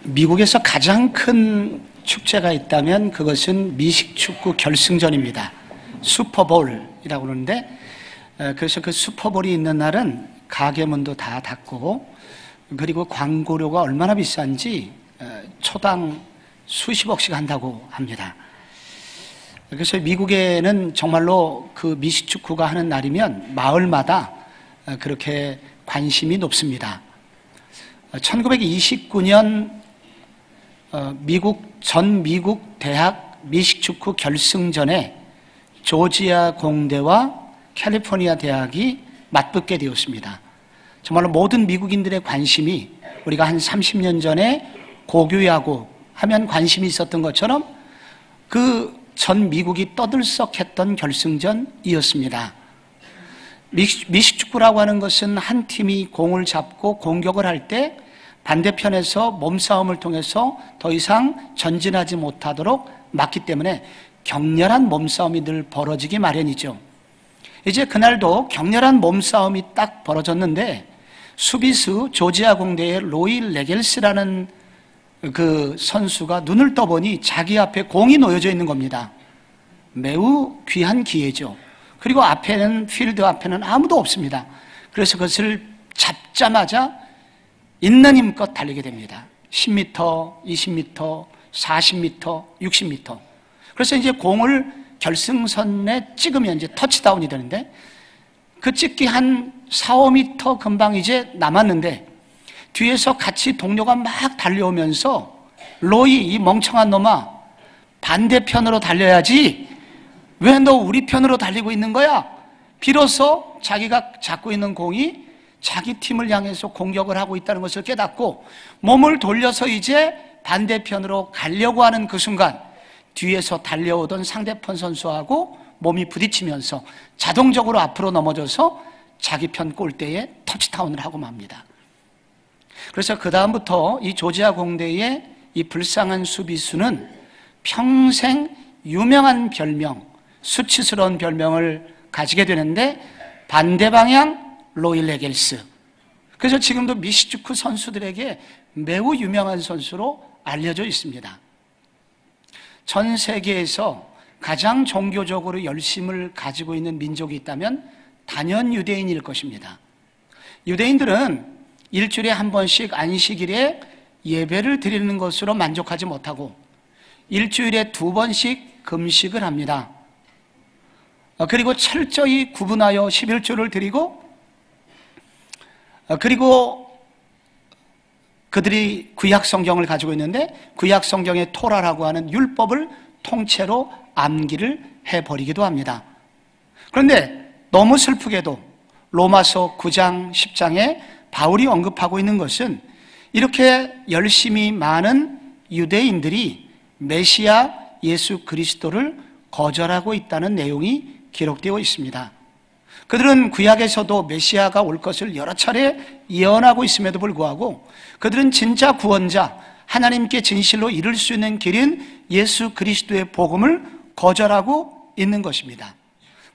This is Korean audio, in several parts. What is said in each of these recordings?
미국에서 가장 큰 축제가 있다면 그것은 미식축구 결승전입니다. 슈퍼볼이라고 그러는데, 그래서 그 슈퍼볼이 있는 날은 가게 문도 다 닫고, 그리고 광고료가 얼마나 비싼지 초당 수십억씩 한다고 합니다. 그래서 미국에는 정말로 그 미식축구가 하는 날이면 마을마다 그렇게 관심이 높습니다. 1929년 전 미국 대학 미식축구 결승전에 조지아 공대와 캘리포니아 대학이 맞붙게 되었습니다. 정말로 모든 미국인들의 관심이 우리가 한 30년 전에 고교야구 하면 관심이 있었던 것처럼 그 전 미국이 떠들썩했던 결승전이었습니다. 미식축구라고 하는 것은 한 팀이 공을 잡고 공격을 할 때 반대편에서 몸싸움을 통해서 더 이상 전진하지 못하도록 막기 때문에 격렬한 몸싸움이 늘 벌어지기 마련이죠. 이제 그날도 격렬한 몸싸움이 딱 벌어졌는데 수비수 조지아 공대의 로이 레겔스라는 그 선수가 눈을 떠보니 자기 앞에 공이 놓여져 있는 겁니다. 매우 귀한 기회죠. 그리고 필드 앞에는 아무도 없습니다. 그래서 그것을 잡자마자 있는 힘껏 달리게 됩니다. 10m, 20m, 40m, 60m. 그래서 이제 공을 결승선에 찍으면 이제 터치다운이 되는데 그 찍기 한 4, 5m 금방 이제 남았는데 뒤에서 같이 동료가 막 달려오면서 로이, 이 멍청한 놈아, 반대편으로 달려야지. 왜 너 우리 편으로 달리고 있는 거야? 비로소 자기가 잡고 있는 공이 자기 팀을 향해서 공격을 하고 있다는 것을 깨닫고 몸을 돌려서 이제 반대편으로 가려고 하는 그 순간 뒤에서 달려오던 상대편 선수하고 몸이 부딪히면서 자동적으로 앞으로 넘어져서 자기 편 골대에 터치다운을 하고 맙니다. 그래서 그 다음부터 이 조지아 공대의 이 불쌍한 수비수는 평생 유명한 별명, 수치스러운 별명을 가지게 되는데 반대 방향 로이 레겔스. 그래서 지금도 미식축구 선수들에게 매우 유명한 선수로 알려져 있습니다. 전 세계에서 가장 종교적으로 열심을 가지고 있는 민족이 있다면 단연 유대인일 것입니다. 유대인들은 일주일에 한 번씩 안식일에 예배를 드리는 것으로 만족하지 못하고 일주일에 2번씩 금식을 합니다. 그리고 철저히 구분하여 11조를 드리고 그리고 그들이 구약 성경을 가지고 있는데 구약 성경의 토라라고 하는 율법을 통째로 암기를 해버리기도 합니다. 그런데 너무 슬프게도 로마서 9장 10장에 바울이 언급하고 있는 것은 이렇게 열심히 많은 유대인들이 메시아 예수 그리스도를 거절하고 있다는 내용이 기록되어 있습니다. 그들은 구약에서도 메시아가 올 것을 여러 차례 예언하고 있음에도 불구하고 그들은 진짜 구원자, 하나님께 진실로 이룰 수 있는 길인 예수 그리스도의 복음을 거절하고 있는 것입니다.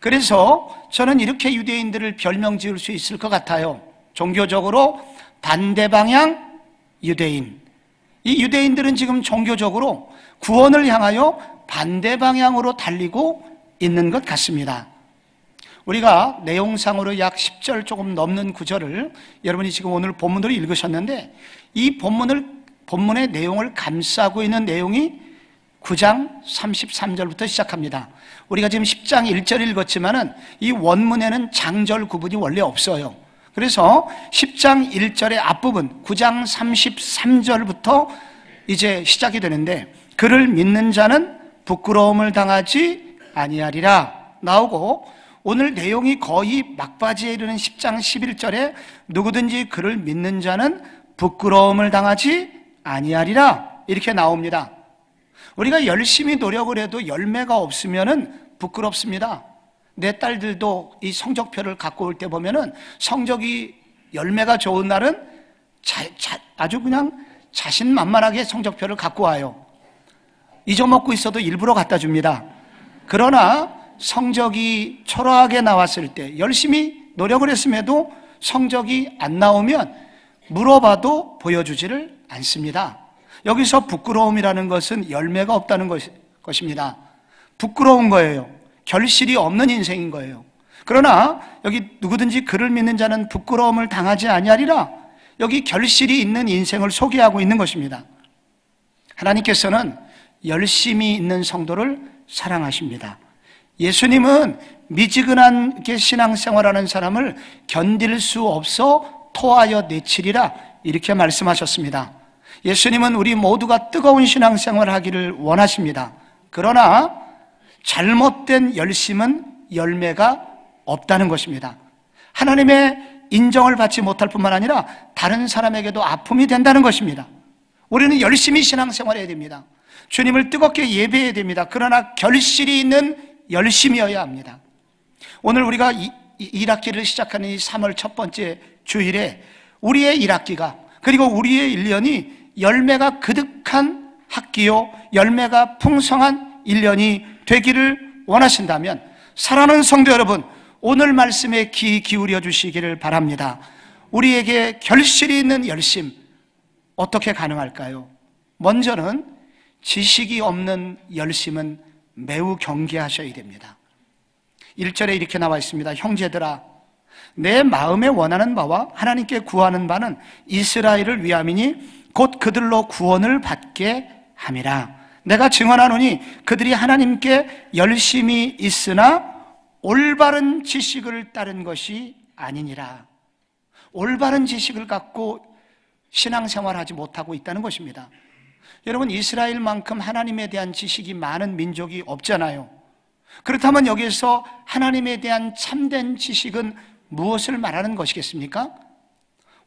그래서 저는 이렇게 유대인들을 별명 지을 수 있을 것 같아요. 종교적으로 반대 방향 유대인. 이 유대인들은 지금 종교적으로 구원을 향하여 반대 방향으로 달리고 있는 것 같습니다. 우리가 내용상으로 약 10절 조금 넘는 구절을 여러분이 지금 오늘 본문으로 읽으셨는데 이 본문의 내용을 감싸고 있는 내용이 9장 33절부터 시작합니다. 우리가 지금 10장 1절 읽었지만은 이 원문에는 장절 구분이 원래 없어요. 그래서 10장 1절의 앞부분 9장 33절부터 이제 시작이 되는데 그를 믿는 자는 부끄러움을 당하지 아니하리라 나오고 오늘 내용이 거의 막바지에 이르는 10장 11절에 누구든지 그를 믿는 자는 부끄러움을 당하지 아니하리라 이렇게 나옵니다. 우리가 열심히 노력을 해도 열매가 없으면은 부끄럽습니다. 내 딸들도 이 성적표를 갖고 올 때 보면은 성적이 열매가 좋은 날은 아주 그냥 자신만만하게 성적표를 갖고 와요. 잊어먹고 있어도 일부러 갖다 줍니다. 그러나 성적이 초라하게 나왔을 때 열심히 노력을 했음에도 성적이 안 나오면 물어봐도 보여주지를 않습니다. 여기서 부끄러움이라는 것은 열매가 없다는 것입니다. 부끄러운 거예요. 결실이 없는 인생인 거예요. 그러나 여기 누구든지 그를 믿는 자는 부끄러움을 당하지 아니하리라. 여기 결실이 있는 인생을 소개하고 있는 것입니다. 하나님께서는 열심히 있는 성도를 사랑하십니다. 예수님은 미지근하게 신앙생활하는 사람을 견딜 수 없어 토하여 내치리라 이렇게 말씀하셨습니다. 예수님은 우리 모두가 뜨거운 신앙생활을 하기를 원하십니다. 그러나 잘못된 열심은 열매가 없다는 것입니다. 하나님의 인정을 받지 못할 뿐만 아니라 다른 사람에게도 아픔이 된다는 것입니다. 우리는 열심히 신앙생활해야 됩니다. 주님을 뜨겁게 예배해야 됩니다. 그러나 결실이 있는 열심이어야 합니다. 오늘 우리가 1학기를 시작하는 이 3월 첫 번째 주일에 우리의 1학기가 그리고 우리의 1년이 열매가 그득한 학기요 열매가 풍성한 1년이 되기를 원하신다면 사랑하는 성도 여러분, 오늘 말씀에 귀 기울여 주시기를 바랍니다. 우리에게 결실이 있는 열심 어떻게 가능할까요? 먼저는 지식이 없는 열심은 매우 경계하셔야 됩니다. 1절에 이렇게 나와 있습니다. 형제들아, 내 마음에 원하는 바와 하나님께 구하는 바는 이스라엘을 위함이니 곧 그들로 구원을 받게 함이라. 내가 증언하노니 그들이 하나님께 열심히 있으나 올바른 지식을 따른 것이 아니니라. 올바른 지식을 갖고 신앙생활하지 못하고 있다는 것입니다. 여러분, 이스라엘만큼 하나님에 대한 지식이 많은 민족이 없잖아요. 그렇다면 여기에서 하나님에 대한 참된 지식은 무엇을 말하는 것이겠습니까?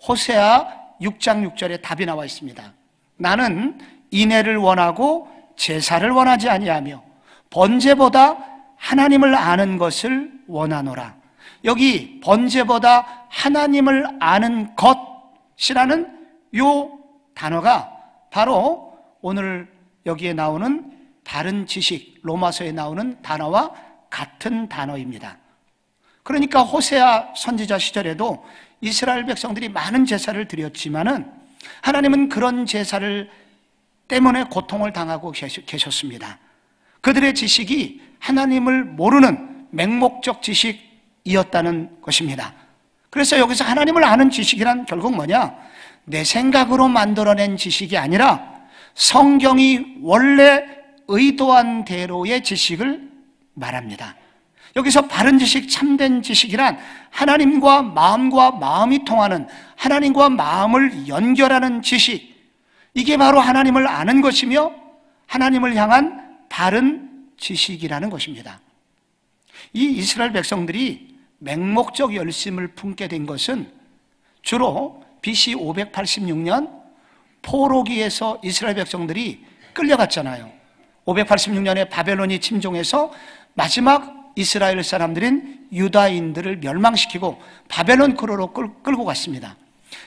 호세아 6장 6절에 답이 나와 있습니다. 나는 인애를 원하고 제사를 원하지 아니하며 번제보다 하나님을 아는 것을 원하노라. 여기 번제보다 하나님을 아는 것이라는 요 단어가 바로 오늘 여기에 나오는 바른 지식, 로마서에 나오는 단어와 같은 단어입니다. 그러니까 호세아 선지자 시절에도 이스라엘 백성들이 많은 제사를 드렸지만은 하나님은 그런 제사를 때문에 고통을 당하고 계셨습니다. 그들의 지식이 하나님을 모르는 맹목적 지식이었다는 것입니다. 그래서 여기서 하나님을 아는 지식이란 결국 뭐냐? 내 생각으로 만들어낸 지식이 아니라 성경이 원래 의도한 대로의 지식을 말합니다. 여기서 바른 지식, 참된 지식이란 하나님과 마음이 통하는, 하나님과 마음을 연결하는 지식, 이게 바로 하나님을 아는 것이며 하나님을 향한 바른 지식이라는 것입니다. 이 이스라엘 백성들이 맹목적 열심을 품게 된 것은 주로 BC 586년 포로기에서 이스라엘 백성들이 끌려갔잖아요. 586년에 바벨론이 침종해서 마지막 이스라엘 사람들인 유다인들을 멸망시키고 바벨론 포로로 끌고 갔습니다.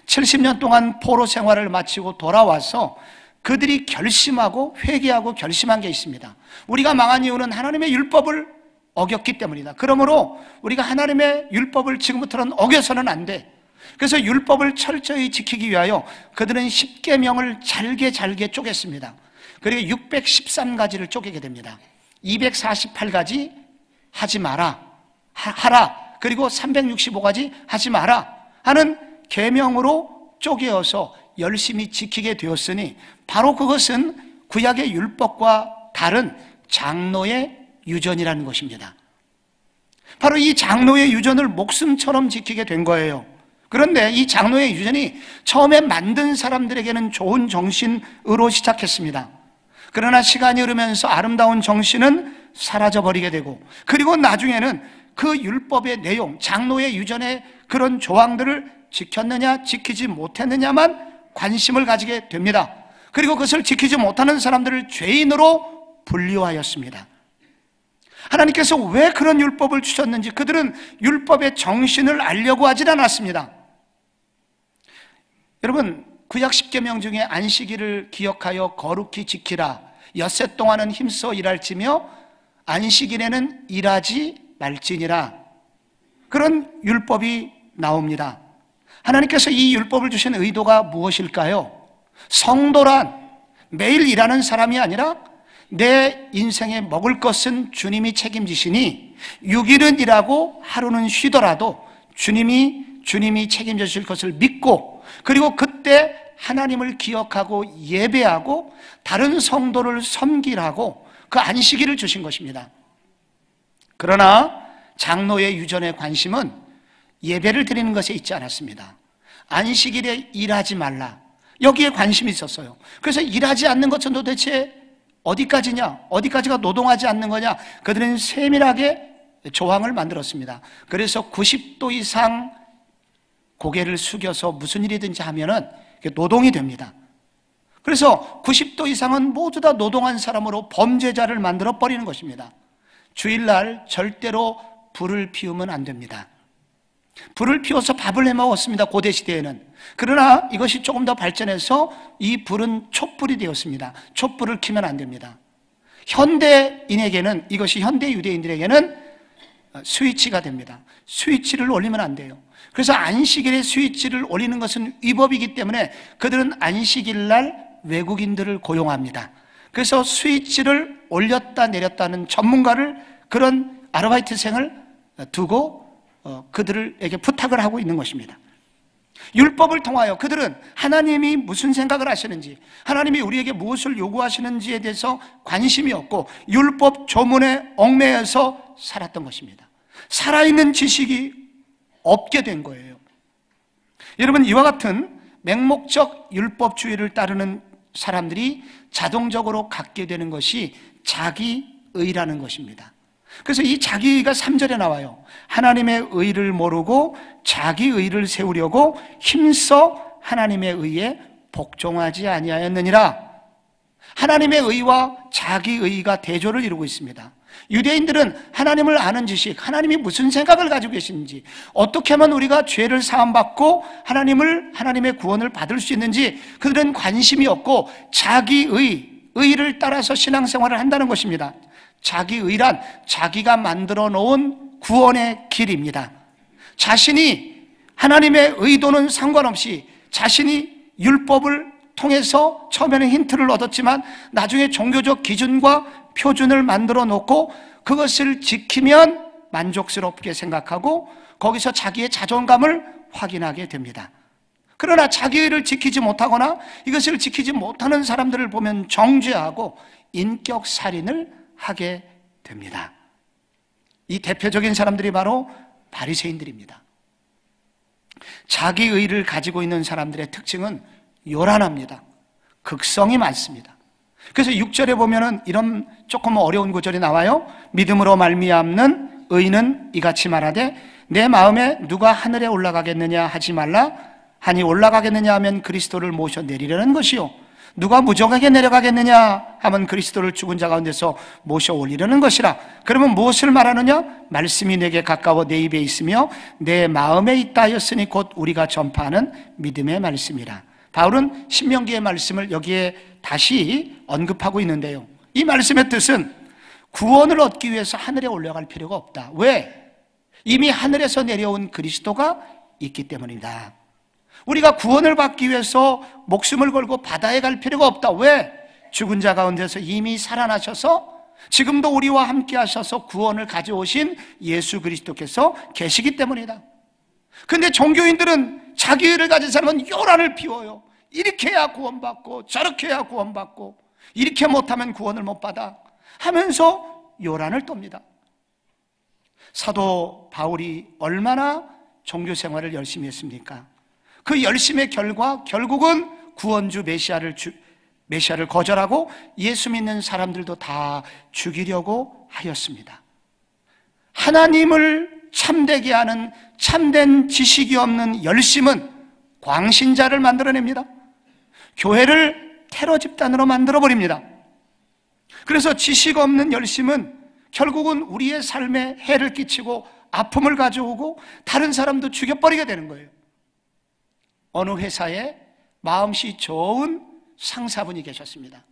70년 동안 포로 생활을 마치고 돌아와서 그들이 결심하고 회개하고 결심한 게 있습니다. 우리가 망한 이유는 하나님의 율법을 어겼기 때문이다. 그러므로 우리가 하나님의 율법을 지금부터는 어겨서는 안 돼. 그래서 율법을 철저히 지키기 위하여 그들은 10계명을 잘게 쪼갰습니다. 그리고 613가지를 쪼개게 됩니다. 248가지 하지 마라, 하라, 그리고 365가지 하지 마라 하는 계명으로 쪼개어서 열심히 지키게 되었으니 바로 그것은 구약의 율법과 다른 장로의 유전이라는 것입니다. 바로 이 장로의 유전을 목숨처럼 지키게 된 거예요. 그런데 이 장로의 유전이 처음에 만든 사람들에게는 좋은 정신으로 시작했습니다. 그러나 시간이 흐르면서 아름다운 정신은 사라져버리게 되고, 그리고 나중에는 그 율법의 내용, 장로의 유전의 그런 조항들을 지켰느냐 지키지 못했느냐만 관심을 가지게 됩니다. 그리고 그것을 지키지 못하는 사람들을 죄인으로 분류하였습니다. 하나님께서 왜 그런 율법을 주셨는지 그들은 율법의 정신을 알려고 하질 않았습니다. 여러분, 구약 10계명 중에 안식일을 기억하여 거룩히 지키라, 엿새 동안은 힘써 일할지며 안식일에는 일하지 말지니라, 그런 율법이 나옵니다. 하나님께서 이 율법을 주신 의도가 무엇일까요? 성도란 매일 일하는 사람이 아니라 내 인생에 먹을 것은 주님이 책임지시니 6일은 일하고 하루는 쉬더라도 주님이 책임져 주실 것을 믿고, 그리고 그때 하나님을 기억하고 예배하고 다른 성도를 섬기라고 그 안식일을 주신 것입니다. 그러나 장로의 유전의 관심은 예배를 드리는 것에 있지 않았습니다. 안식일에 일하지 말라, 여기에 관심이 있었어요. 그래서 일하지 않는 것은 도대체 어디까지냐, 어디까지가 노동하지 않는 거냐, 그들은 세밀하게 조항을 만들었습니다. 그래서 90도 이상 고개를 숙여서 무슨 일이든지 하면은 노동이 됩니다. 그래서 90도 이상은 모두 다 노동한 사람으로 범죄자를 만들어 버리는 것입니다. 주일날 절대로 불을 피우면 안 됩니다. 불을 피워서 밥을 해 먹었습니다, 고대 시대에는. 그러나 이것이 조금 더 발전해서 이 불은 촛불이 되었습니다. 촛불을 켜면 안 됩니다. 현대인에게는, 이것이 현대 유대인들에게는 스위치가 됩니다. 스위치를 올리면 안 돼요. 그래서 안식일에 스위치를 올리는 것은 위법이기 때문에 그들은 안식일 날 외국인들을 고용합니다. 그래서 스위치를 올렸다 내렸다는 전문가를, 그런 아르바이트생을 두고 그들에게 부탁을 하고 있는 것입니다. 율법을 통하여 그들은 하나님이 무슨 생각을 하시는지, 하나님이 우리에게 무엇을 요구하시는지에 대해서 관심이 없고 율법 조문에 얽매여서 살았던 것입니다. 살아있는 지식이 없게 된 거예요. 여러분, 이와 같은 맹목적 율법주의를 따르는 사람들이 자동적으로 갖게 되는 것이 자기의라는 것입니다. 그래서 이 자기의가 3절에 나와요. 하나님의 의를 모르고 자기의를 세우려고 힘써 하나님의 의에 복종하지 아니하였느니라. 하나님의 의와 자기의가 대조를 이루고 있습니다. 유대인들은 하나님을 아는 지식, 하나님이 무슨 생각을 가지고 계시는지, 어떻게 하면 우리가 죄를 사함받고 하나님의 구원을 받을 수 있는지 그들은 관심이 없고 의를 따라서 신앙생활을 한다는 것입니다. 자기의란 자기가 만들어 놓은 구원의 길입니다. 자신이 하나님의 의도는 상관없이 자신이 율법을 통해서 처음에는 힌트를 얻었지만 나중에 종교적 기준과 표준을 만들어 놓고 그것을 지키면 만족스럽게 생각하고 거기서 자기의 자존감을 확인하게 됩니다. 그러나 자기의를 지키지 못하거나 이것을 지키지 못하는 사람들을 보면 정죄하고 인격 살인을 하게 됩니다. 이 대표적인 사람들이 바로 바리새인들입니다. 자기의를 가지고 있는 사람들의 특징은 요란합니다. 극성이 많습니다. 그래서 6절에 보면은 이런 조금 어려운 구절이 나와요. 믿음으로 말미암는 의인은 이같이 말하되 내 마음에 누가 하늘에 올라가겠느냐 하지 말라 하니 올라가겠느냐 하면 그리스도를 모셔 내리려는 것이요 누가 무정하게 내려가겠느냐 하면 그리스도를 죽은 자 가운데서 모셔 올리려는 것이라. 그러면 무엇을 말하느냐? 말씀이 내게 가까워 내 입에 있으며 내 마음에 있다 하였으니 곧 우리가 전파하는 믿음의 말씀이라. 바울은 신명기의 말씀을 여기에 다시 언급하고 있는데요, 이 말씀의 뜻은 구원을 얻기 위해서 하늘에 올라갈 필요가 없다. 왜? 이미 하늘에서 내려온 그리스도가 있기 때문이다. 우리가 구원을 받기 위해서 목숨을 걸고 바다에 갈 필요가 없다. 왜? 죽은 자 가운데서 이미 살아나셔서 지금도 우리와 함께 하셔서 구원을 가져오신 예수 그리스도께서 계시기 때문이다. 근데 종교인들은 자기의를 가진 사람은 요란을 피워요. 이렇게 해야 구원받고 저렇게 해야 구원받고 이렇게 못하면 구원을 못 받아 하면서 요란을 떱니다. 사도 바울이 얼마나 종교 생활을 열심히 했습니까? 그 열심의 결과 결국은 구원주 메시아를 거절하고 예수 믿는 사람들도 다 죽이려고 하였습니다. 하나님을 참되게 하는 참된 지식이 없는 열심은 광신자를 만들어냅니다. 교회를 테러 집단으로 만들어버립니다. 그래서 지식 없는 열심은 결국은 우리의 삶에 해를 끼치고 아픔을 가져오고 다른 사람도 죽여버리게 되는 거예요. 어느 회사에 마음씨 좋은 상사분이 계셨습니다.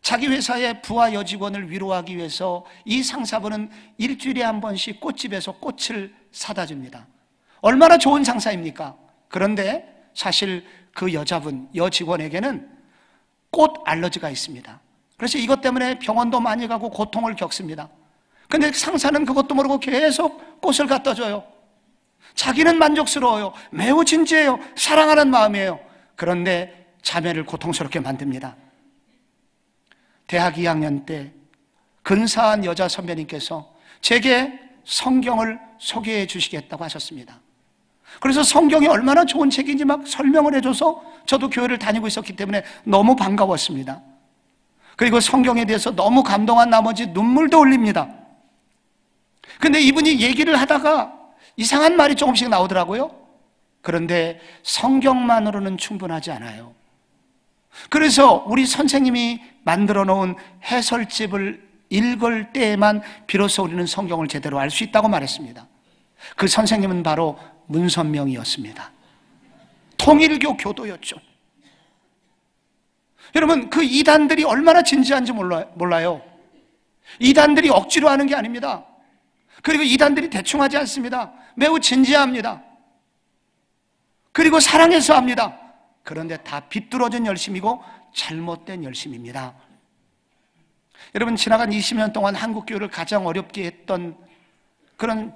자기 회사의 부하 여직원을 위로하기 위해서 이 상사분은 일주일에 한 번씩 꽃집에서 꽃을 사다 줍니다. 얼마나 좋은 상사입니까? 그런데 사실 그 여직원에게는 꽃 알러지가 있습니다. 그래서 이것 때문에 병원도 많이 가고 고통을 겪습니다. 근데 상사는 그것도 모르고 계속 꽃을 갖다 줘요. 자기는 만족스러워요. 매우 진지해요. 사랑하는 마음이에요. 그런데 자매를 고통스럽게 만듭니다. 대학 2학년 때 근사한 여자 선배님께서 제게 성경을 소개해 주시겠다고 하셨습니다. 그래서 성경이 얼마나 좋은 책인지 막 설명을 해줘서 저도 교회를 다니고 있었기 때문에 너무 반가웠습니다. 그리고 성경에 대해서 너무 감동한 나머지 눈물도 흘립니다. 근데 이분이 얘기를 하다가 이상한 말이 조금씩 나오더라고요. 그런데 성경만으로는 충분하지 않아요. 그래서 우리 선생님이 만들어 놓은 해설집을 읽을 때에만 비로소 우리는 성경을 제대로 알 수 있다고 말했습니다. 그 선생님은 바로 문선명이었습니다. 통일교 교도였죠. 여러분, 그 이단들이 얼마나 진지한지 몰라요. 이단들이 억지로 하는 게 아닙니다. 그리고 이단들이 대충 하지 않습니다. 매우 진지합니다. 그리고 사랑해서 합니다. 그런데 다 비뚤어진 열심이고 잘못된 열심입니다. 여러분, 지나간 20년 동안 한국교회를 가장 어렵게 했던 그런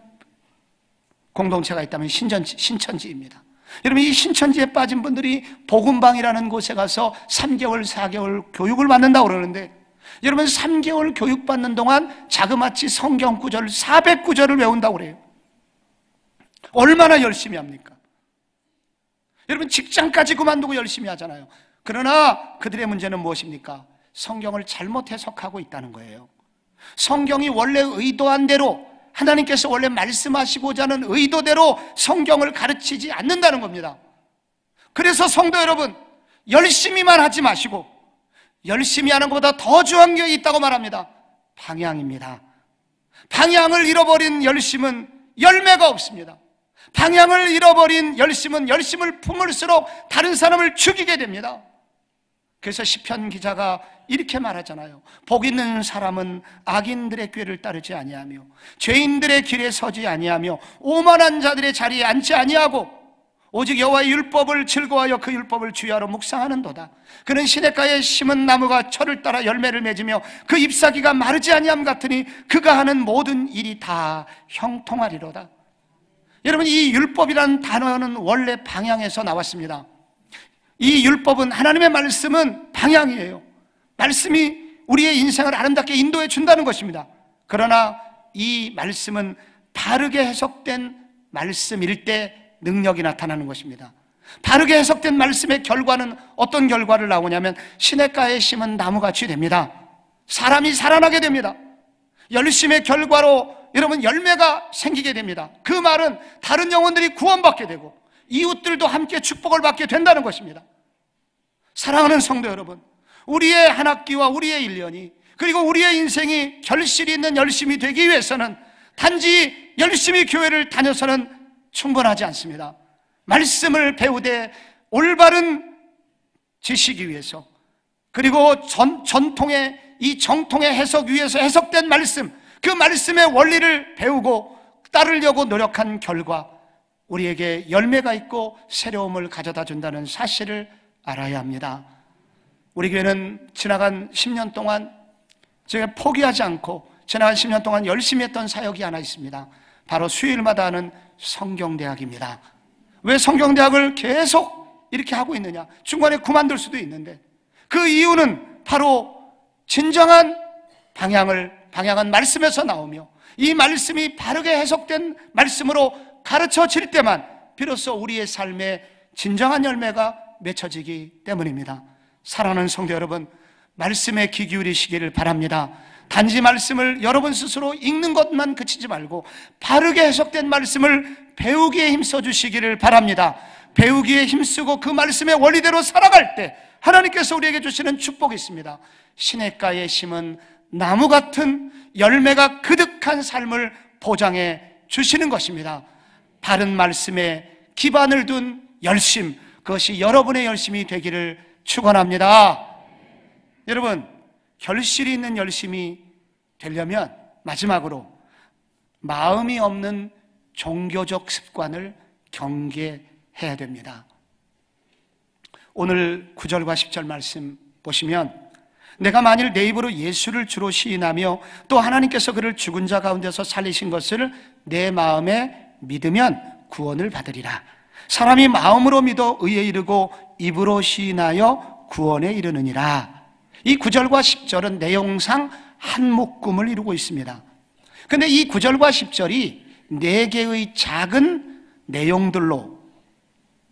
공동체가 있다면 신천지입니다. 여러분, 이 신천지에 빠진 분들이 복음방이라는 곳에 가서 3개월, 4개월 교육을 받는다고 그러는데, 여러분 3개월 교육받는 동안 자그마치 성경 구절 400구절을 외운다고 그래요. 얼마나 열심히 합니까? 여러분 직장까지 그만두고 열심히 하잖아요. 그러나 그들의 문제는 무엇입니까? 성경을 잘못 해석하고 있다는 거예요. 성경이 원래 의도한 대로, 하나님께서 원래 말씀하시고자 하는 의도대로 성경을 가르치지 않는다는 겁니다. 그래서 성도 여러분, 열심히만 하지 마시고 열심히 하는 것보다 더 중요한 게 있다고 말합니다. 방향입니다. 방향을 잃어버린 열심은 열매가 없습니다. 방향을 잃어버린 열심은 열심을 품을수록 다른 사람을 죽이게 됩니다. 그래서 시편 기자가 이렇게 말하잖아요. 복 있는 사람은 악인들의 꾀를 따르지 아니하며 죄인들의 길에 서지 아니하며 오만한 자들의 자리에 앉지 아니하고 오직 여호와의 율법을 즐거워하여 그 율법을 주야로 묵상하는도다. 그는 시냇가에 심은 나무가 철을 따라 열매를 맺으며 그 잎사귀가 마르지 아니함 같으니 그가 하는 모든 일이 다 형통하리로다. 여러분, 이 율법이라는 단어는 원래 방향에서 나왔습니다. 이 율법은, 하나님의 말씀은 방향이에요. 말씀이 우리의 인생을 아름답게 인도해 준다는 것입니다. 그러나 이 말씀은 바르게 해석된 말씀일 때 능력이 나타나는 것입니다. 바르게 해석된 말씀의 결과는 어떤 결과를 나오냐면 시냇가에 심은 나무같이 됩니다. 사람이 살아나게 됩니다. 열심의 결과로 여러분 열매가 생기게 됩니다. 그 말은 다른 영혼들이 구원받게 되고 이웃들도 함께 축복을 받게 된다는 것입니다. 사랑하는 성도 여러분, 우리의 한 학기와 우리의 1년이, 그리고 우리의 인생이 결실이 있는 열심이 되기 위해서는 단지 열심히 교회를 다녀서는 충분하지 않습니다. 말씀을 배우되 올바른 지식이 위해서, 그리고 전통의 이 정통의 해석 위에서 해석된 말씀, 그 말씀의 원리를 배우고 따르려고 노력한 결과 우리에게 열매가 있고 새로움을 가져다 준다는 사실을 알아야 합니다. 우리 교회는 지나간 10년 동안 제가 포기하지 않고 지나간 10년 동안 열심히 했던 사역이 하나 있습니다. 바로 수요일마다 하는 성경대학입니다. 왜 성경대학을 계속 이렇게 하고 있느냐? 중간에 그만둘 수도 있는데, 그 이유는 바로 진정한 방향은 말씀에서 나오며 이 말씀이 바르게 해석된 말씀으로 가르쳐질 때만 비로소 우리의 삶에 진정한 열매가 맺혀지기 때문입니다. 사랑하는 성도 여러분, 말씀에 귀 기울이시기를 바랍니다. 단지 말씀을 여러분 스스로 읽는 것만 그치지 말고 바르게 해석된 말씀을 배우기에 힘써 주시기를 바랍니다. 배우기에 힘쓰고 그 말씀의 원리대로 살아갈 때 하나님께서 우리에게 주시는 축복이 있습니다. 시냇가에 심은 나무 같은 열매가 그득한 삶을 보장해 주시는 것입니다. 바른 말씀에 기반을 둔 열심, 그것이 여러분의 열심이 되기를 축원합니다. 여러분, 결실이 있는 열심이 되려면 마지막으로 마음이 없는 종교적 습관을 경계해야 해야 됩니다. 오늘 9절과 10절 말씀 보시면 내가 만일 내 입으로 예수를 주로 시인하며 또 하나님께서 그를 죽은 자 가운데서 살리신 것을 내 마음에 믿으면 구원을 받으리라. 사람이 마음으로 믿어 의에 이르고 입으로 시인하여 구원에 이르느니라. 이 9절과 10절은 내용상 한 묶음을 이루고 있습니다. 그런데 이 9절과 10절이 4개의 작은 내용들로,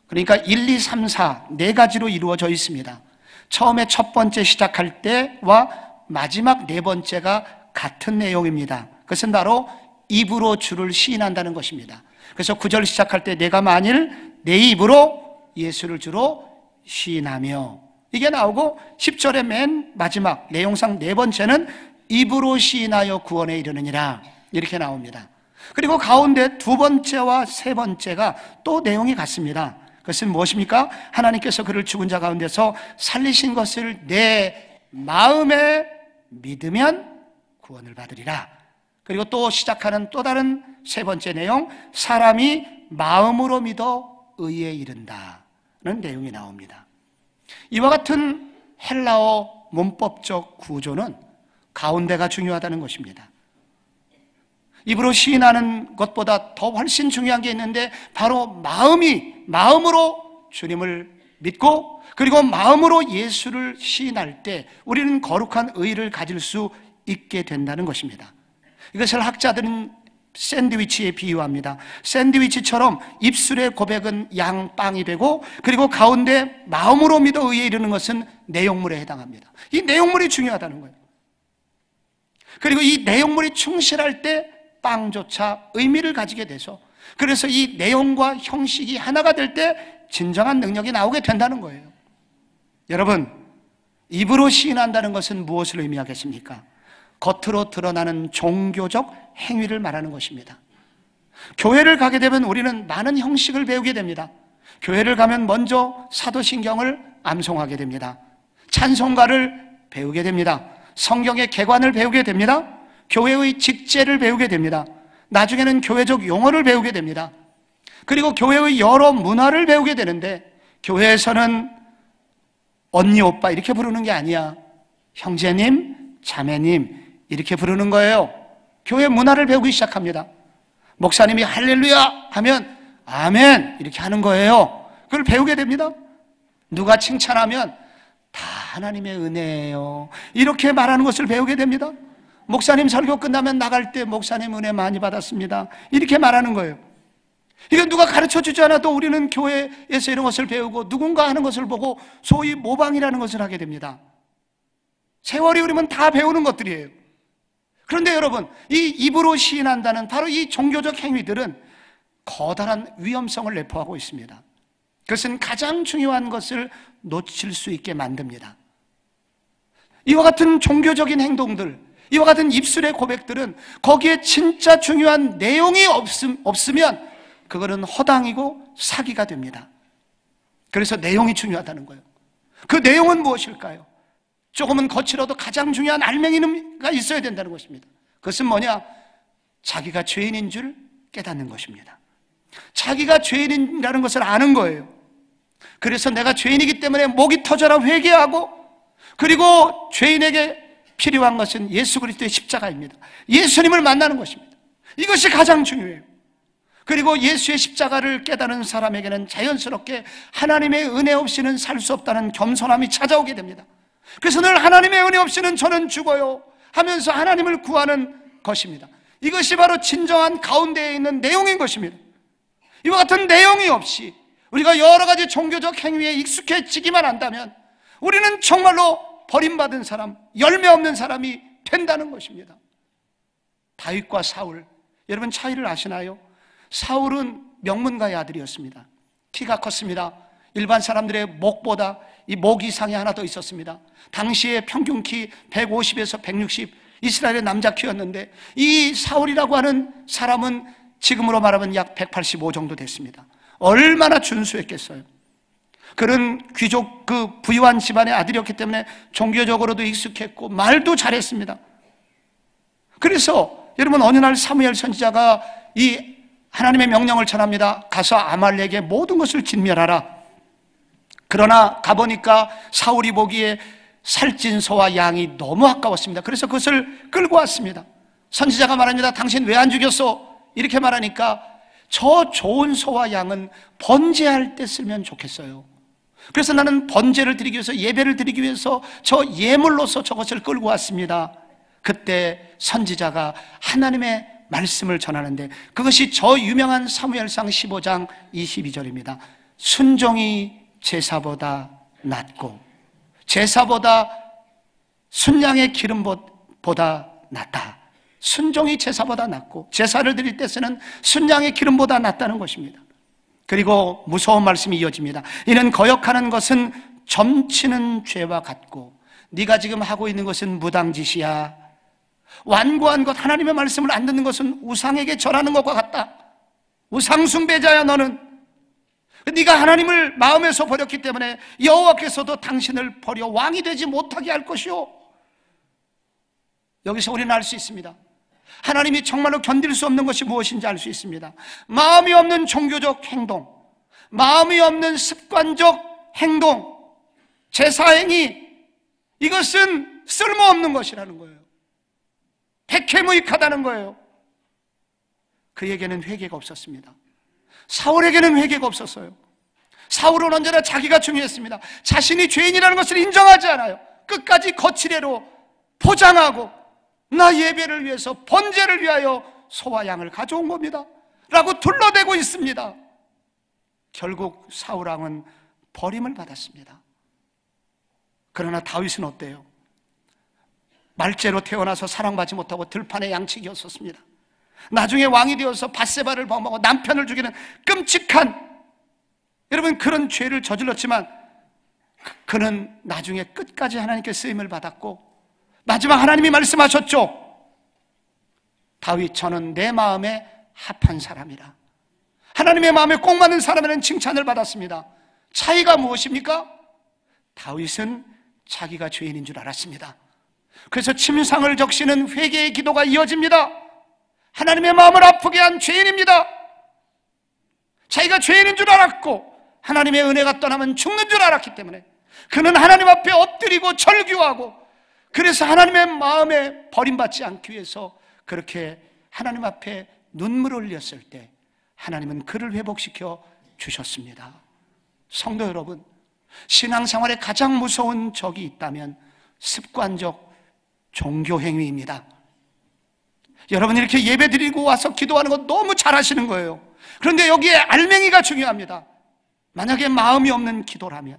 그러니까 1, 2, 3, 4 4가지로 이루어져 있습니다. 처음에 첫 번째 시작할 때와 마지막 4번째가 같은 내용입니다. 그것은 바로 입으로 주를 시인한다는 것입니다. 그래서 9절 시작할 때 내가 만일 내 입으로 예수를 주로 시인하며, 이게 나오고 10절의 맨 마지막 내용상 4번째는 입으로 시인하여 구원에 이르느니라, 이렇게 나옵니다. 그리고 가운데 2번째와 3번째가 또 내용이 같습니다. 그것은 무엇입니까? 하나님께서 그를 죽은 자 가운데서 살리신 것을 내 마음에 믿으면 구원을 받으리라. 그리고 또 시작하는 또 다른 3번째 내용, 사람이 마음으로 믿어 의에 이른다는 내용이 나옵니다. 이와 같은 헬라어 문법적 구조는 가운데가 중요하다는 것입니다. 입으로 시인하는 것보다 더 훨씬 중요한 게 있는데, 바로 마음으로 주님을 믿고 그리고 마음으로 예수를 시인할 때 우리는 거룩한 의를 가질 수 있게 된다는 것입니다. 이것을 학자들은 샌드위치에 비유합니다. 샌드위치처럼 입술의 고백은 양빵이 되고, 그리고 가운데 마음으로 믿어 의에 이르는 것은 내용물에 해당합니다. 이 내용물이 중요하다는 거예요. 그리고 이 내용물이 충실할 때 빵조차 의미를 가지게 돼서, 그래서 이 내용과 형식이 하나가 될 때 진정한 능력이 나오게 된다는 거예요. 여러분, 입으로 시인한다는 것은 무엇을 의미하겠습니까? 겉으로 드러나는 종교적 행위를 말하는 것입니다. 교회를 가게 되면 우리는 많은 형식을 배우게 됩니다. 교회를 가면 먼저 사도신경을 암송하게 됩니다. 찬송가를 배우게 됩니다. 성경의 개관을 배우게 됩니다. 교회의 직제를 배우게 됩니다. 나중에는 교회적 용어를 배우게 됩니다. 그리고 교회의 여러 문화를 배우게 되는데, 교회에서는 언니, 오빠 이렇게 부르는 게 아니야. 형제님, 자매님 이렇게 부르는 거예요. 교회 문화를 배우기 시작합니다. 목사님이 할렐루야 하면 아멘 이렇게 하는 거예요. 그걸 배우게 됩니다. 누가 칭찬하면 다 하나님의 은혜예요 이렇게 말하는 것을 배우게 됩니다. 목사님 설교 끝나면 나갈 때 목사님 은혜 많이 받았습니다 이렇게 말하는 거예요. 이건 누가 가르쳐주지 않아도 우리는 교회에서 이런 것을 배우고 누군가 하는 것을 보고 소위 모방이라는 것을 하게 됩니다. 세월이 흐르면 다 배우는 것들이에요. 그런데 여러분, 이 입으로 시인한다는 바로 이 종교적 행위들은 커다란 위험성을 내포하고 있습니다. 그것은 가장 중요한 것을 놓칠 수 있게 만듭니다. 이와 같은 종교적인 행동들, 이와 같은 입술의 고백들은 거기에 진짜 중요한 내용이 없으면 그거는 허당이고 사기가 됩니다. 그래서 내용이 중요하다는 거예요. 그 내용은 무엇일까요? 조금은 거칠어도 가장 중요한 알맹이가 있어야 된다는 것입니다. 그것은 뭐냐? 자기가 죄인인 줄 깨닫는 것입니다. 자기가 죄인이라는 것을 아는 거예요. 그래서 내가 죄인이기 때문에 목이 터져라 회개하고, 그리고 죄인에게 필요한 것은 예수 그리스도의 십자가입니다. 예수님을 만나는 것입니다. 이것이 가장 중요해요. 그리고 예수의 십자가를 깨닫는 사람에게는 자연스럽게 하나님의 은혜 없이는 살 수 없다는 겸손함이 찾아오게 됩니다. 그래서 늘 하나님의 은혜 없이는 저는 죽어요 하면서 하나님을 구하는 것입니다. 이것이 바로 진정한 가운데에 있는 내용인 것입니다. 이와 같은 내용이 없이 우리가 여러 가지 종교적 행위에 익숙해지기만 한다면 우리는 정말로 버림받은 사람, 열매 없는 사람이 된다는 것입니다. 다윗과 사울, 여러분 차이를 아시나요? 사울은 명문가의 아들이었습니다. 키가 컸습니다. 일반 사람들의 목보다 이 목 이상이 하나 더 있었습니다. 당시의 평균 키 150에서 160, 이스라엘의 남자 키였는데, 이 사울이라고 하는 사람은 지금으로 말하면 약 185 정도 됐습니다. 얼마나 준수했겠어요. 그런 귀족, 부유한 집안의 아들이었기 때문에 종교적으로도 익숙했고 말도 잘했습니다. 그래서 여러분, 어느 날 사무엘 선지자가 이 하나님의 명령을 전합니다. 가서 아말렉의 모든 것을 진멸하라. 그러나 가보니까 사울이 보기에 살찐 소와 양이 너무 아까웠습니다. 그래서 그것을 끌고 왔습니다. 선지자가 말합니다. 당신 왜 안 죽였어? 이렇게 말하니까 저 좋은 소와 양은 번제할 때 쓰면 좋겠어요. 그래서 나는 번제를 드리기 위해서, 예배를 드리기 위해서 저 예물로서 저것을 끌고 왔습니다. 그때 선지자가 하나님의 말씀을 전하는데, 그것이 저 유명한 사무엘상 15장 22절입니다. 순종이 제사보다 낫고 제사보다 순양의 기름보다 낫다. 순종이 제사보다 낫고 제사를 드릴 때 쓰는 순양의 기름보다 낫다는 것입니다. 그리고 무서운 말씀이 이어집니다. 이는 거역하는 것은 점치는 죄와 같고 네가 지금 하고 있는 것은 무당짓이야. 완고한 것, 하나님의 말씀을 안 듣는 것은 우상에게 절하는 것과 같다. 우상 숭배자야 너는. 네가 하나님을 마음에서 버렸기 때문에 여호와께서도 당신을 버려 왕이 되지 못하게 할 것이요. 여기서 우리는 알 수 있습니다. 하나님이 정말로 견딜 수 없는 것이 무엇인지 알 수 있습니다. 마음이 없는 종교적 행동, 마음이 없는 습관적 행동, 제사행위, 이것은 쓸모없는 것이라는 거예요. 백해무익하다는 거예요. 그에게는 회개가 없었습니다. 사울에게는 회개가 없었어요. 사울은 언제나 자기가 중요했습니다. 자신이 죄인이라는 것을 인정하지 않아요. 끝까지 거칠애로 포장하고 나 예배를 위해서, 번제를 위하여 소와 양을 가져온 겁니다 라고 둘러대고 있습니다. 결국 사울왕은 버림을 받았습니다. 그러나 다윗은 어때요? 말죄로 태어나서 사랑받지 못하고 들판의 양치기였었습니다. 나중에 왕이 되어서 밧세바를 범하고 남편을 죽이는 끔찍한, 여러분, 그런 죄를 저질렀지만 그는 나중에 끝까지 하나님께 쓰임을 받았고 마지막 하나님이 말씀하셨죠. 다윗, 저는 내 마음에 합한 사람이라. 하나님의 마음에 꼭 맞는 사람에는 칭찬을 받았습니다. 차이가 무엇입니까? 다윗은 자기가 죄인인 줄 알았습니다. 그래서 침상을 적시는 회개의 기도가 이어집니다. 하나님의 마음을 아프게 한 죄인입니다. 자기가 죄인인 줄 알았고 하나님의 은혜가 떠나면 죽는 줄 알았기 때문에 그는 하나님 앞에 엎드리고 절규하고, 그래서 하나님의 마음에 버림받지 않기 위해서 그렇게 하나님 앞에 눈물을 흘렸을 때 하나님은 그를 회복시켜 주셨습니다. 성도 여러분, 신앙생활에 가장 무서운 적이 있다면 습관적 종교행위입니다. 여러분, 이렇게 예배드리고 와서 기도하는 거 너무 잘하시는 거예요. 그런데 여기에 알맹이가 중요합니다. 만약에 마음이 없는 기도라면,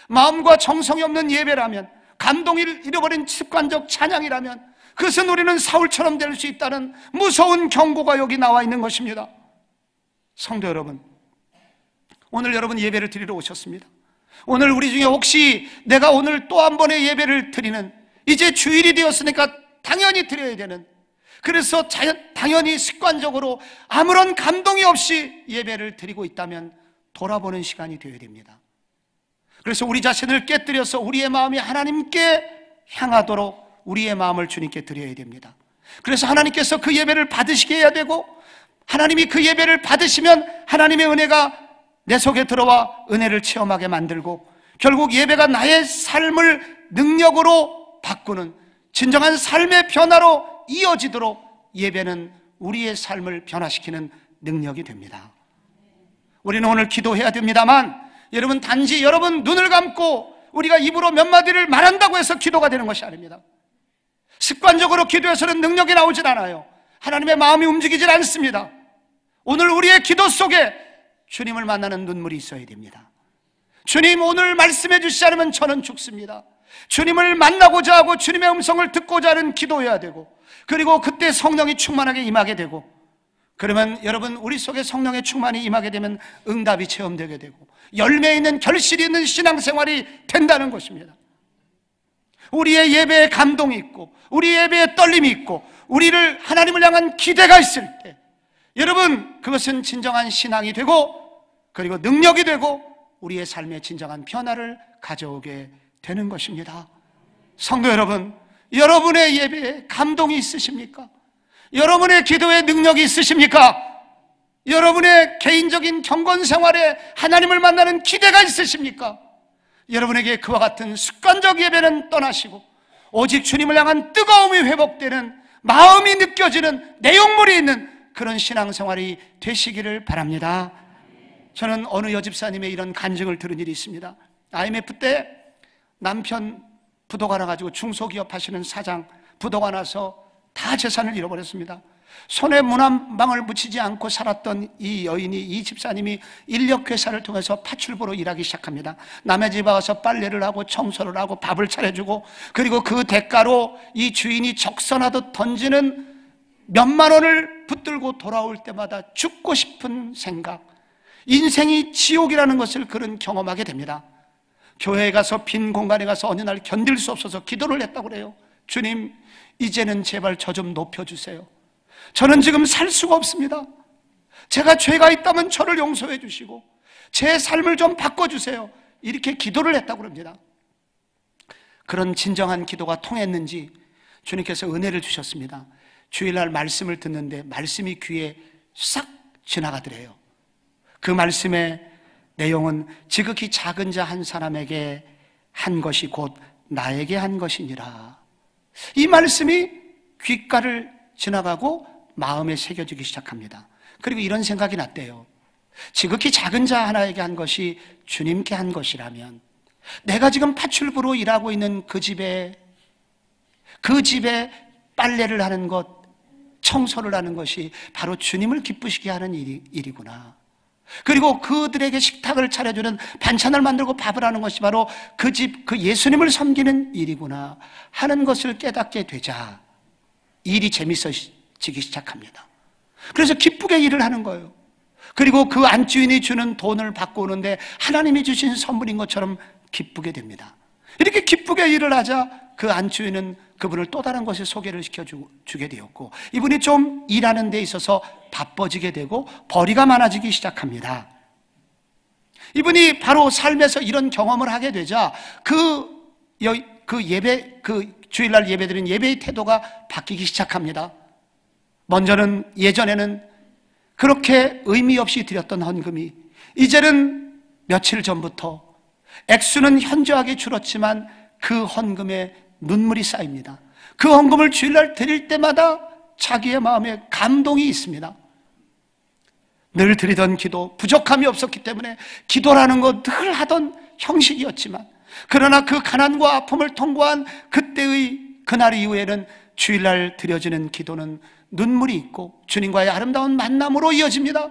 마음과 정성이 없는 예배라면, 감동을 잃어버린 습관적 찬양이라면 그것은 우리는 사울처럼 될 수 있다는 무서운 경고가 여기 나와 있는 것입니다. 성도 여러분, 오늘 여러분 예배를 드리러 오셨습니다. 오늘 우리 중에 혹시 내가 오늘 또 한 번의 예배를 드리는, 이제 주일이 되었으니까 당연히 드려야 되는, 그래서 당연히 습관적으로 아무런 감동이 없이 예배를 드리고 있다면 돌아보는 시간이 되어야 됩니다. 그래서 우리 자신을 깨뜨려서 우리의 마음이 하나님께 향하도록 우리의 마음을 주님께 드려야 됩니다. 그래서 하나님께서 그 예배를 받으시게 해야 되고, 하나님이 그 예배를 받으시면 하나님의 은혜가 내 속에 들어와 은혜를 체험하게 만들고, 결국 예배가 나의 삶을 능력으로 바꾸는 진정한 삶의 변화로 이어지도록 예배는 우리의 삶을 변화시키는 능력이 됩니다. 우리는 오늘 기도해야 됩니다만, 여러분, 단지 여러분 눈을 감고 우리가 입으로 몇 마디를 말한다고 해서 기도가 되는 것이 아닙니다. 습관적으로 기도해서는 능력이 나오질 않아요. 하나님의 마음이 움직이질 않습니다. 오늘 우리의 기도 속에 주님을 만나는 눈물이 있어야 됩니다. 주님, 오늘 말씀해 주시지 않으면 저는 죽습니다. 주님을 만나고자 하고 주님의 음성을 듣고자 하는 기도해야 되고, 그리고 그때 성령이 충만하게 임하게 되고, 그러면 여러분, 우리 속에 성령의 충만이 임하게 되면 응답이 체험되게 되고 열매 있는, 결실이 있는 신앙생활이 된다는 것입니다. 우리의 예배에 감동이 있고 우리의 예배에 떨림이 있고 우리를 하나님을 향한 기대가 있을 때, 여러분, 그것은 진정한 신앙이 되고 그리고 능력이 되고 우리의 삶에 진정한 변화를 가져오게 되는 것입니다. 성도 여러분, 여러분의 예배에 감동이 있으십니까? 여러분의 기도에 능력이 있으십니까? 여러분의 개인적인 경건 생활에 하나님을 만나는 기대가 있으십니까? 여러분에게 그와 같은 습관적 예배는 떠나시고 오직 주님을 향한 뜨거움이 회복되는, 마음이 느껴지는, 내용물이 있는 그런 신앙생활이 되시기를 바랍니다. 저는 어느 여집사님의 이런 간증을 들은 일이 있습니다. IMF 때 남편 부도가 나가지고 중소기업 하시는 사장 부도가 나서 다 재산을 잃어버렸습니다. 손에 문 한 방울 묻히지 않고 살았던 이 여인이, 이 집사님이 인력회사를 통해서 파출부로 일하기 시작합니다. 남의 집에 와서 빨래를 하고 청소를 하고 밥을 차려주고, 그리고 그 대가로 이 주인이 적선하듯 던지는 몇만 원을 붙들고 돌아올 때마다 죽고 싶은 생각, 인생이 지옥이라는 것을 그는 경험하게 됩니다. 교회에 가서, 빈 공간에 가서 어느 날 견딜 수 없어서 기도를 했다고 그래요. 주님, 이제는 제발 저 좀 높여주세요. 저는 지금 살 수가 없습니다. 제가 죄가 있다면 저를 용서해 주시고 제 삶을 좀 바꿔주세요. 이렇게 기도를 했다고 합니다. 그런 진정한 기도가 통했는지 주님께서 은혜를 주셨습니다. 주일날 말씀을 듣는데 말씀이 귀에 싹 지나가더래요. 그 말씀의 내용은 지극히 작은 자 한 사람에게 한 것이 곧 나에게 한 것이니라. 이 말씀이 귓가를 지나가고 마음에 새겨지기 시작합니다. 그리고 이런 생각이 났대요. 지극히 작은 자 하나에게 한 것이 주님께 한 것이라면, 내가 지금 파출부로 일하고 있는 그 집에 빨래를 하는 것, 청소를 하는 것이 바로 주님을 기쁘시게 하는 일이구나. 그리고 그들에게 식탁을 차려주는, 반찬을 만들고 밥을 하는 것이 바로 그 집, 그 예수님을 섬기는 일이구나 하는 것을 깨닫게 되자 일이 재밌어지기 시작합니다. 그래서 기쁘게 일을 하는 거예요. 그리고 그 안주인이 주는 돈을 받고 오는데 하나님이 주신 선물인 것처럼 기쁘게 됩니다. 이렇게 기쁘게 일을 하자 그 안주인은 그분을 또 다른 곳에 소개를 시켜주게 되었고, 이분이 좀 일하는 데 있어서 바빠지게 되고 벌이가 많아지기 시작합니다. 이분이 바로 삶에서 이런 경험을 하게 되자 그 주일날 예배드린 예배의 태도가 바뀌기 시작합니다. 먼저는, 예전에는 그렇게 의미 없이 드렸던 헌금이 이제는 며칠 전부터 액수는 현저하게 줄었지만 그 헌금에 눈물이 쌓입니다. 그 헌금을 주일날 드릴 때마다 자기의 마음에 감동이 있습니다. 늘 드리던 기도, 부족함이 없었기 때문에 기도라는 거 늘 하던 형식이었지만, 그러나 그 가난과 아픔을 통과한 그날 이후에는 주일날 드려지는 기도는 눈물이 있고 주님과의 아름다운 만남으로 이어집니다.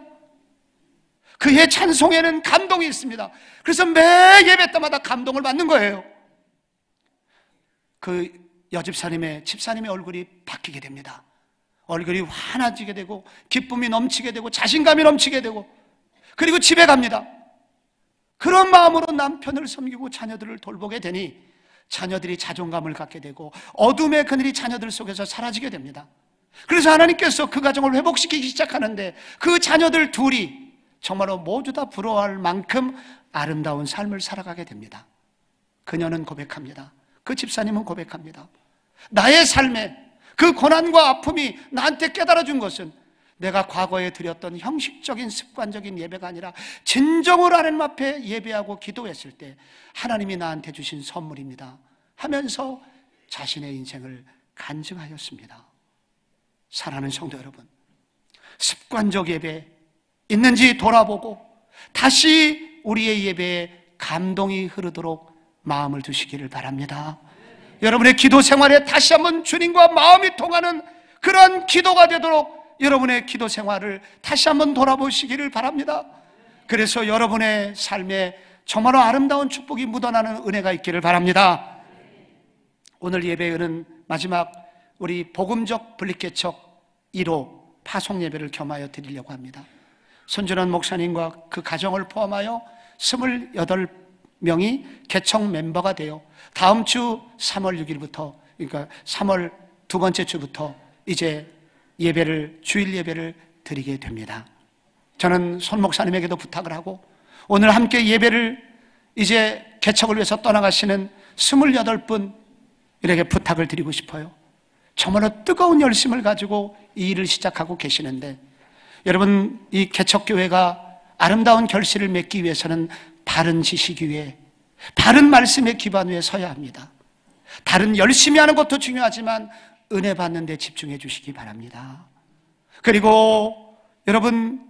그의 찬송에는 감동이 있습니다. 그래서 매 예배 때마다 감동을 받는 거예요. 그 집사님의 얼굴이 바뀌게 됩니다. 얼굴이 환해지게 되고 기쁨이 넘치게 되고 자신감이 넘치게 되고, 그리고 집에 갑니다. 그런 마음으로 남편을 섬기고 자녀들을 돌보게 되니 자녀들이 자존감을 갖게 되고 어둠의 그늘이 자녀들 속에서 사라지게 됩니다. 그래서 하나님께서 그 가정을 회복시키기 시작하는데 그 자녀들 둘이 정말로 모두 다 부러워할 만큼 아름다운 삶을 살아가게 됩니다. 그녀는 고백합니다. 그 집사님은 고백합니다. 나의 삶에 그 고난과 아픔이 나한테 깨달아준 것은 내가 과거에 드렸던 형식적인 습관적인 예배가 아니라 진정으로 하나님 앞에 예배하고 기도했을 때 하나님이 나한테 주신 선물입니다 하면서 자신의 인생을 간증하였습니다. 사랑하는 성도 여러분, 습관적 예배 있는지 돌아보고 다시 우리의 예배에 감동이 흐르도록 마음을 두시기를 바랍니다. 여러분의 기도 생활에 다시 한번 주님과 마음이 통하는 그런 기도가 되도록 여러분의 기도 생활을 다시 한번 돌아보시기를 바랍니다. 그래서 여러분의 삶에 정말로 아름다운 축복이 묻어나는 은혜가 있기를 바랍니다. 오늘 예배는 마지막 우리 복음적 분립개척 1호 파송 예배를 겸하여 드리려고 합니다. 손준원 목사님과 그 가정을 포함하여 28명이 개척 멤버가 되어 다음 주 3월 6일부터, 그러니까 3월 두 번째 주부터 이제 주일 예배를 드리게 됩니다. 저는 손 목사님에게도 부탁을 하고 오늘 함께 예배를 이제 개척을 위해서 떠나가시는 28분에게 부탁을 드리고 싶어요. 정말로 뜨거운 열심을 가지고 이 일을 시작하고 계시는데 여러분, 이 개척교회가 아름다운 결실을 맺기 위해서는 바른 지식 위에, 바른 말씀의 기반 위에 서야 합니다. 다른 열심히 하는 것도 중요하지만 은혜 받는 데 집중해 주시기 바랍니다. 그리고 여러분,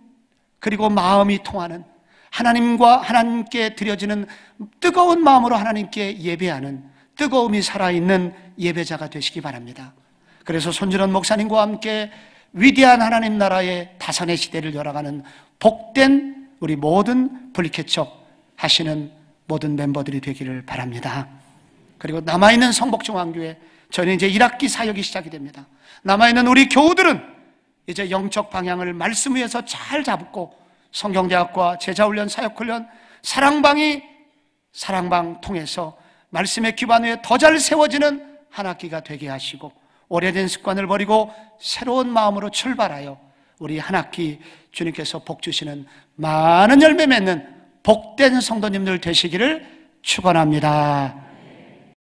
그리고 마음이 통하는, 하나님과 하나님께 드려지는 뜨거운 마음으로 하나님께 예배하는, 뜨거움이 살아있는 예배자가 되시기 바랍니다. 그래서 손준원 목사님과 함께 위대한 하나님 나라의 다산의 시대를 열어가는 복된 우리 모든 불개척 하시는 모든 멤버들이 되기를 바랍니다. 그리고 남아있는 성복중앙교회, 저는 이제 1학기 사역이 시작이 됩니다. 남아있는 우리 교우들은 이제 영적 방향을 말씀 위에서 잘 잡고 성경대학과 제자훈련, 사역훈련, 사랑방 통해서 말씀의 기반 위에 더 잘 세워지는 한 학기가 되게 하시고, 오래된 습관을 버리고 새로운 마음으로 출발하여 우리 한 학기 주님께서 복 주시는 많은 열매 맺는 복된 성도님들 되시기를 축원합니다.